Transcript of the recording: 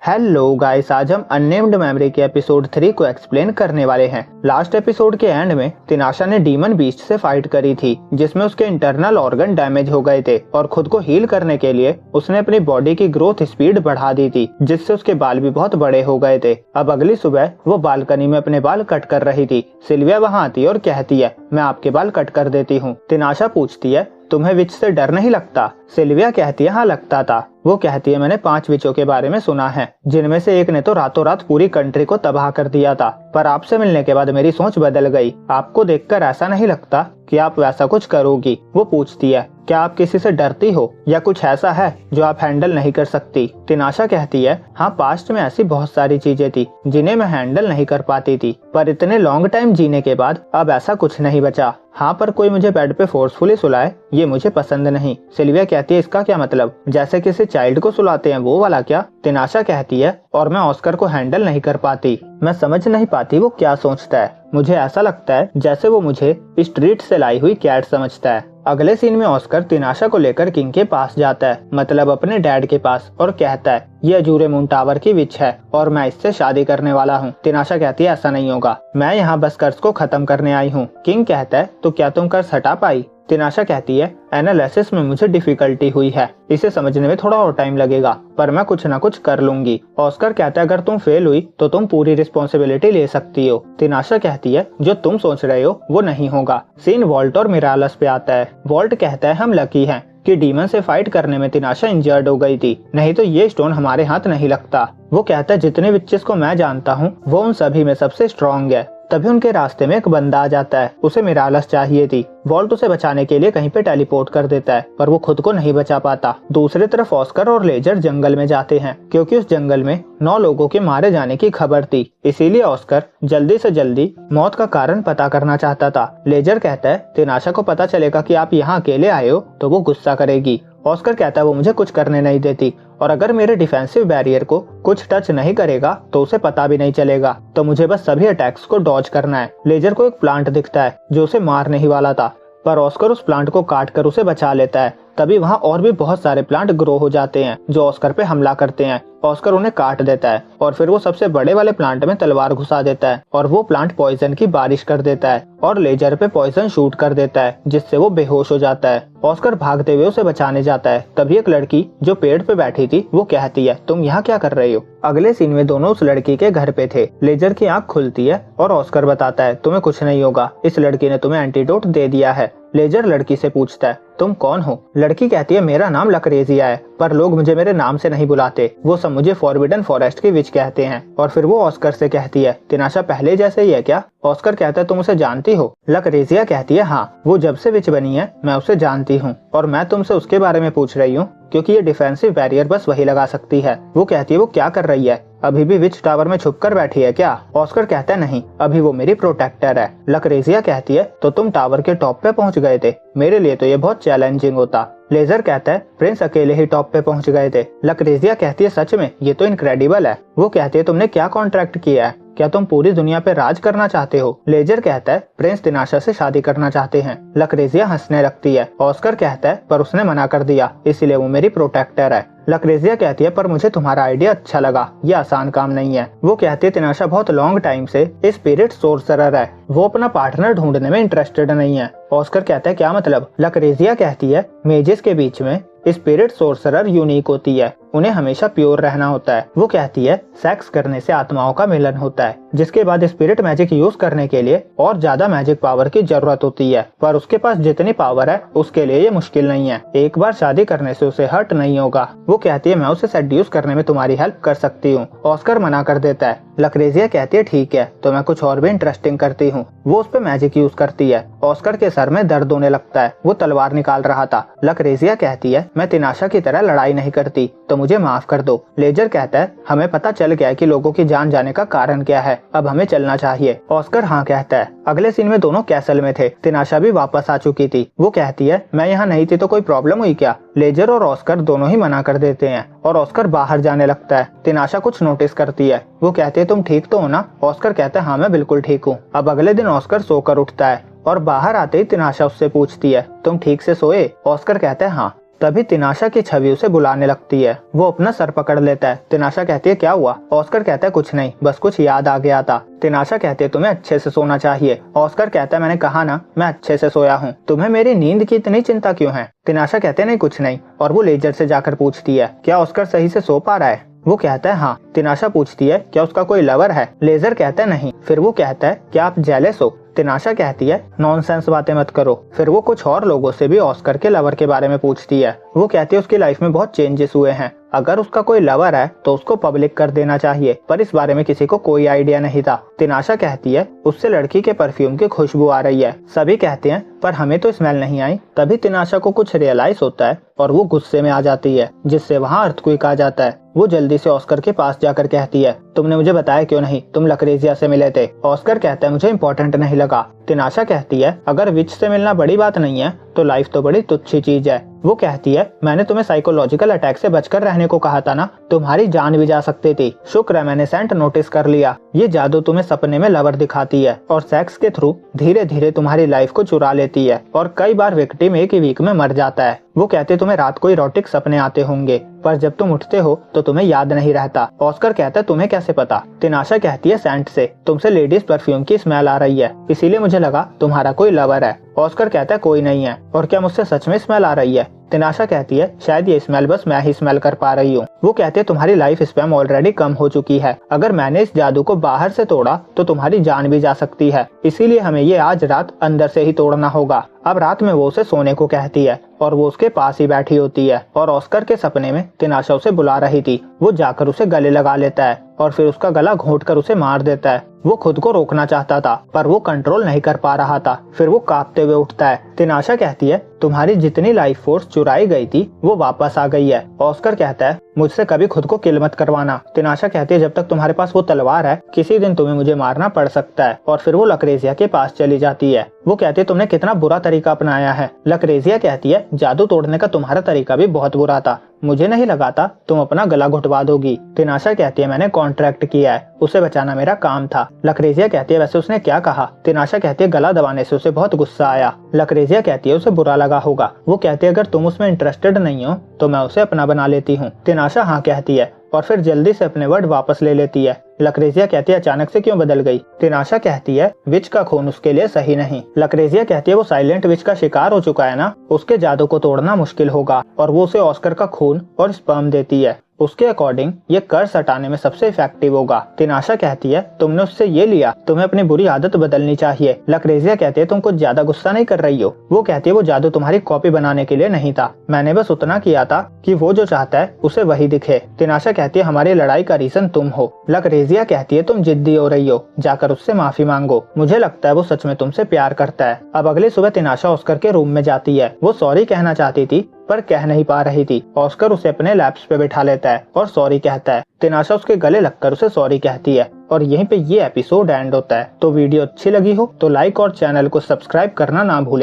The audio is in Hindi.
हेलो गाइस, आज हम अननेम्ड मेमोरी के एपिसोड 3 को एक्सप्लेन करने वाले हैं। लास्ट एपिसोड के एंड में तिनाशा ने डीमन बीस्ट से फाइट करी थी, जिसमें उसके इंटरनल ऑर्गन डैमेज हो गए थे और खुद को हील करने के लिए उसने अपनी बॉडी की ग्रोथ स्पीड बढ़ा दी थी, जिससे उसके बाल भी बहुत बड़े हो गए थे। अब अगली सुबह वो बालकनी में अपने बाल कट कर रही थी। सिल्विया वहाँ आती है और कहती है, मैं आपके बाल कट कर देती हूँ। तिनाशा पूछती है, तुम्हें विच से डर नहीं लगता? सिल्विया कहती है, हाँ लगता था। वो कहती है, मैंने 5 विचों के बारे में सुना है, जिनमें से एक ने तो रातों रात पूरी कंट्री को तबाह कर दिया था, पर आपसे मिलने के बाद मेरी सोच बदल गई। आपको देखकर ऐसा नहीं लगता कि आप वैसा कुछ करोगी? वो पूछती है, क्या आप किसी से डरती हो या कुछ ऐसा है जो आप हैंडल नहीं कर सकती? तिनाशा कहती है, हाँ पास्ट में ऐसी बहुत सारी चीजें थी जिन्हें मैं हैंडल नहीं कर पाती थी, पर इतने लॉन्ग टाइम जीने के बाद अब ऐसा कुछ नहीं बचा। हाँ, पर कोई मुझे बेड पे फोर्सफुली सुलाए ये मुझे पसंद नहीं। सिल्विया कहती है, इसका क्या मतलब? जैसे किसी चाइल्ड को सुलाते हैं वो वाला क्या? तिनाशा कहती है, और मैं ऑस्कर को हैंडल नहीं कर पाती। मैं समझ नहीं पाती वो क्या सोचता है। मुझे ऐसा लगता है जैसे वो मुझे स्ट्रीट से लाई हुई कैट समझता है। अगले सीन में ऑस्कर तिनाशा को लेकर किंग के पास जाता है, मतलब अपने डैड के पास, और कहता है, ये अजूरे मून टावर की विच है और मैं इससे शादी करने वाला हूँ। तिनाशा कहती है, ऐसा नहीं होगा, मैं यहाँ बस कर्ज को खत्म करने आई हूँ। किंग कहता है, तो क्या तुम कर्ज हटा पाई? तिनाशा कहती है, एनालिसिस में मुझे डिफिकल्टी हुई है, इसे समझने में थोड़ा और टाइम लगेगा, पर मैं कुछ ना कुछ कर लूंगी। ऑस्कर कहता है, अगर तुम फेल हुई तो तुम पूरी रिस्पॉन्सिबिलिटी ले सकती हो। तिनाशा कहती है, जो तुम सोच रहे हो वो नहीं होगा। सीन वॉल्ट और मिरालस पे आता है। वॉल्ट कहता है, हम लकी हैं कि डीमन से फाइट करने में तिनाशा इंजर्ड हो गई थी, नहीं तो ये स्टोन हमारे हाथ नहीं लगता। वो कहता है, जितने विचेस को मैं जानता हूँ वो उन सभी में सबसे स्ट्रॉन्ग है। तभी उनके रास्ते में एक बंदा आ जाता है, उसे मिरालस चाहिए थी। वॉल्ट उसे बचाने के लिए कहीं पे टेलीपोर्ट कर देता है, पर वो खुद को नहीं बचा पाता। दूसरी तरफ ऑस्कर और लेजर जंगल में जाते हैं, क्योंकि उस जंगल में 9 लोगों के मारे जाने की खबर थी। इसीलिए ऑस्कर जल्दी से जल्दी मौत का कारण पता करना चाहता था। लेजर कहता है, तिनाशा को पता चलेगा कि आप यहाँ अकेले आए हो तो वो गुस्सा करेगी। ऑस्कर कहता है, वो मुझे कुछ करने नहीं देती, और अगर मेरे डिफेंसिव बैरियर को कुछ टच नहीं करेगा तो उसे पता भी नहीं चलेगा, तो मुझे बस सभी अटैक्स को डॉज करना है। लेजर को एक प्लांट दिखता है जो उसे मारने ही वाला था, पर ऑस्कर उस प्लांट को काट कर उसे बचा लेता है। तभी वहाँ और भी बहुत सारे प्लांट ग्रो हो जाते हैं जो ऑस्कर पे हमला करते हैं। ऑस्कर उन्हें काट देता है और फिर वो सबसे बड़े वाले प्लांट में तलवार घुसा देता है और वो प्लांट पॉइजन की बारिश कर देता है और लेजर पे पॉइजन शूट कर देता है, जिससे वो बेहोश हो जाता है। ऑस्कर भागते हुए उसे बचाने जाता है। तभी एक लड़की जो पेड़ पे बैठी थी वो कहती है, तुम यहाँ क्या कर रही हो? अगले सीन में दोनों उस लड़की के घर पे थे। लेजर की आंख खुलती है और ऑस्कर बताता है, तुम्हें कुछ नहीं होगा, इस लड़की ने तुम्हें एंटीडोट दे दिया है। लेजर लड़की से पूछता है, तुम कौन हो? लड़की कहती है, मेरा नाम लकरेजिया है, पर लोग मुझे मेरे नाम से नहीं बुलाते, वो सब मुझे फॉरबिडन फॉरेस्ट की विच कहते हैं। और फिर वो ऑस्कर से कहती है, तिनाशा पहले जैसे ही है क्या? ऑस्कर कहता है, तुम उसे जानती हो? लकरेजिया कहती है, हाँ, वो जब से विच बनी है मैं उसे जानती हूँ, और मैं तुमसे उसके बारे में पूछ रही हूँ क्योंकि ये डिफेंसिव बैरियर बस वही लगा सकती है। वो कहती है, वो क्या कर रही है? अभी भी विच टावर में छुपकर बैठी है क्या? ऑस्कर कहता है, नहीं, अभी वो मेरी प्रोटेक्टर है। लकरेजिया कहती है, तो तुम टावर के टॉप पे पहुंच गए थे, मेरे लिए तो ये बहुत चैलेंजिंग होता। लेजर कहता है, प्रिंस अकेले ही टॉप पे पहुंच गए थे। लकरेजिया कहती है, सच में? ये तो इनक्रेडिबल है। वो कहती है, तुमने क्या कॉन्ट्रैक्ट किया है? क्या तुम पूरी दुनिया पे राज करना चाहते हो? लेजर कहता है, प्रिंस तिनाशा से शादी करना चाहते हैं। लकरेजिया हंसने लगती है। ऑस्कर कहता है, पर उसने मना कर दिया, इसलिए वो मेरी प्रोटेक्टर है। लकरेजिया कहती है, पर मुझे तुम्हारा आइडिया अच्छा लगा, ये आसान काम नहीं है। वो कहती है, तिनाशा बहुत लॉन्ग टाइम से स्पिरिट सोर्सरर है, वो अपना पार्टनर ढूंढने में इंटरेस्टेड नहीं है। ऑस्कर कहता है, क्या मतलब? लकरेजिया कहती है, मेजेस के बीच में स्पिरिट सोर्सरर यूनिक होती है, उन्हें हमेशा प्योर रहना होता है। वो कहती है, सेक्स करने से आत्माओं का मिलन होता है, जिसके बाद स्पिरिट मैजिक यूज करने के लिए और ज्यादा मैजिक पावर की जरूरत होती है, पर उसके पास जितनी पावर है उसके लिए ये मुश्किल नहीं है। एक बार शादी करने से उसे हर्ट नहीं होगा। वो कहती है, मैं उसे सेड्यूस करने में तुम्हारी हेल्प कर सकती हूँ। ऑस्कर मना कर देता है। लकरेजिया कहती है, ठीक है, तो मैं कुछ और भी इंटरेस्टिंग करती हूँ। वो उस पे मैजिक यूज करती है। ऑस्कर के सर में दर्द होने लगता है, वो तलवार निकाल रहा था। लकरेजिया कहती है, मैं तिनाशा की तरह लड़ाई नहीं करती, तो मुझे माफ कर दो। लेजर कहता है, हमें पता चल गया है कि लोगों की जान जाने का कारण क्या है, अब हमें चलना चाहिए। ऑस्कर हाँ कहता है। अगले सीन में दोनों कैसल में थे। तिनाशा भी वापस आ चुकी थी। वो कहती है, मैं यहाँ नहीं थी तो कोई प्रॉब्लम हुई क्या? लेजर और ऑस्कर दोनों ही मना कर देते हैं और ऑस्कर बाहर जाने लगता है। तिनाशा कुछ नोटिस करती है। वो कहती है, तुम ठीक तो हो ना? ऑस्कर कहता है, हाँ मैं बिल्कुल ठीक हूँ। अब अगले दिन ऑस्कर सोकर उठता है और बाहर आते ही तिनाशा उससे पूछती है, तुम ठीक से सोए? ऑस्कर कहता है, हाँ। तभी तिनाशा की छवि उसे बुलाने लगती है। वो अपना सर पकड़ लेता है। तिनाशा कहती है क्या हुआ? ऑस्कर कहता है कुछ नहीं, बस कुछ याद आ गया था। तिनाशा कहती है तुम्हें अच्छे से सोना चाहिए। ऑस्कर कहता है मैंने कहा ना मैं अच्छे से सोया हूँ, तुम्हें मेरी नींद की इतनी चिंता क्यों है? तिनाशा कहते नहीं कुछ नहीं, और वो लेजर से जाकर पूछती है क्या ऑस्कर सही से सो पा रहा है? वो कहता है हाँ। तिनाशा पूछती है क्या उसका कोई लवर है? लेजर कहता है नहीं। फिर वो कहता है क्या आप जेलस हो? तिनाशा कहती है नॉनसेंस बातें मत करो। फिर वो कुछ और लोगों से भी ऑस्कर के लवर के बारे में पूछती है। वो कहती है उसकी लाइफ में बहुत चेंजेस हुए हैं, अगर उसका कोई लवर है तो उसको पब्लिक कर देना चाहिए, पर इस बारे में किसी को कोई आइडिया नहीं था। तिनाशा कहती है उससे लड़की के परफ्यूम की खुशबू आ रही है। सभी कहते हैं पर हमें तो स्मेल नहीं आई। तभी तिनाशा को कुछ रियलाइज होता है और वो गुस्से में आ जाती है, जिससे वहाँ अर्थक्वेक आ जाता है। वो जल्दी से ऑस्कर के पास जाकर कहती है तुमने मुझे बताया क्यों नहीं, तुम लक्रेजिया से मिले थे। ऑस्कर कहता है मुझे इम्पोर्टेंट नहीं लगा। तिनाशा कहती है अगर विच से मिलना बड़ी बात नहीं है तो लाइफ तो बड़ी तुच्छ चीज है। वो कहती है मैंने तुम्हें साइकोलॉजिकल अटैक से बचकर रहने को कहा था ना, तुम्हारी जान भी जा सकती थी। शुक्र है मैंने सेंट नोटिस कर लिया। ये जादू तुम्हें सपने में लवर दिखाती है और सेक्स के थ्रू धीरे धीरे तुम्हारी लाइफ को चुरा लेती है, और कई बार विक्टिम एक ही वीक में मर जाता है। वो कहते तुम्हें रात को इरोटिक सपने आते होंगे, पर जब तुम उठते हो तो तुम्हें याद नहीं रहता। ऑस्कर कहता है तुम्हें कैसे पता? तिनाशा कहती है सेंट से, तुमसे लेडीज परफ्यूम की स्मेल आ रही है, इसीलिए मुझे लगा तुम्हारा कोई लवर है। ऑस्कर कहता है कोई नहीं है। और क्या मुझसे सच में स्मेल आ रही है? तिनाशा कहती है शायद ये स्मेल बस मैं ही स्मेल कर पा रही हूँ। वो कहते हैं तुम्हारी लाइफ स्पैम ऑलरेडी कम हो चुकी है, अगर मैंने इस जादू को बाहर से तोड़ा तो तुम्हारी जान भी जा सकती है, इसीलिए हमें ये आज रात अंदर से ही तोड़ना होगा। अब रात में वो उसे सोने को कहती है और वो उसके पास ही बैठी होती है, और ऑस्कर के सपने में तिनाशा उसे बुला रही थी। वो जाकर उसे गले लगा लेता है और फिर उसका गला घोंटकर उसे मार देता है। वो खुद को रोकना चाहता था पर वो कंट्रोल नहीं कर पा रहा था। फिर वो कांपते हुए उठता है। तिनाशा कहती है तुम्हारी जितनी लाइफ फोर्स चुराई गई थी वो वापस आ गई है। ऑस्कर कहता है मुझसे कभी खुद को किल मत करवाना। तिनाशा कहती है जब तक तुम्हारे पास वो तलवार है किसी दिन तुम्हें मुझे मारना पड़ सकता है। और फिर वो लक्रेजिया के पास चली जाती है। वो कहती है तुमने कितना बुरा तरीका अपनाया है। लक्रेजिया कहती है जादू तोड़ने का तुम्हारा तरीका भी बहुत बुरा था, मुझे नहीं लगा था तुम अपना गला घुटवा दोगी। तिनाशा कहती है मैंने कॉन्ट्रैक्ट किया है, उसे बचाना मेरा काम था। लक्रेजिया कहती है वैसे उसने क्या कहा? तिनाशा कहती है गला दबाने से उसे बहुत गुस्सा आया। लक्रेजिया कहती है उसे बुरा लगा होगा। वो कहती है अगर तुम उसमें इंटरेस्टेड नहीं हो तो मैं उसे अपना बना लेती हूँ। तिनाशा हाँ कहती है और फिर जल्दी से अपने वर्ड वापस ले लेती है। लक्रेजिया कहती है अचानक से क्यों बदल गई? तिनाशा कहती है विच का खून उसके लिए सही नहीं। लक्रेजिया कहती है वो साइलेंट विच का शिकार हो चुका है ना, उसके जादू को तोड़ना मुश्किल होगा, और वो उसे ऑस्कर का खून और स्पर्म देती है। उसके अकॉर्डिंग ये कर्स हटाने में सबसे इफेक्टिव होगा। तिनाशा कहती है तुमने उससे ये लिया, तुम्हें अपनी बुरी आदत बदलनी चाहिए। लक्रेजिया कहती है तुम कुछ ज्यादा गुस्सा नहीं कर रही हो? वो कहती है वो जादू तुम्हारी कॉपी बनाने के लिए नहीं था, मैंने बस उतना किया था कि वो जो चाहता है उसे वही दिखे। तिनाशा कहती है हमारी लड़ाई का रीजन तुम हो। लक्रेजिया कहती है तुम जिद्दी हो रही हो, जाकर उससे माफी मांगो, मुझे लगता है वो सच में तुमसे प्यार करता है। अब अगली सुबह तिनाशा ऑस्कर के रूम में जाती है। वो सॉरी कहना चाहती थी पर कह नहीं पा रही थी। ऑस्कर उसे अपने लैप्स पे बिठा लेता है और सॉरी कहता है। तिनाशा उसके गले लगकर उसे सॉरी कहती है और यहीं पे ये एपिसोड एंड होता है। तो वीडियो अच्छी लगी हो तो लाइक और चैनल को सब्सक्राइब करना ना भूलें।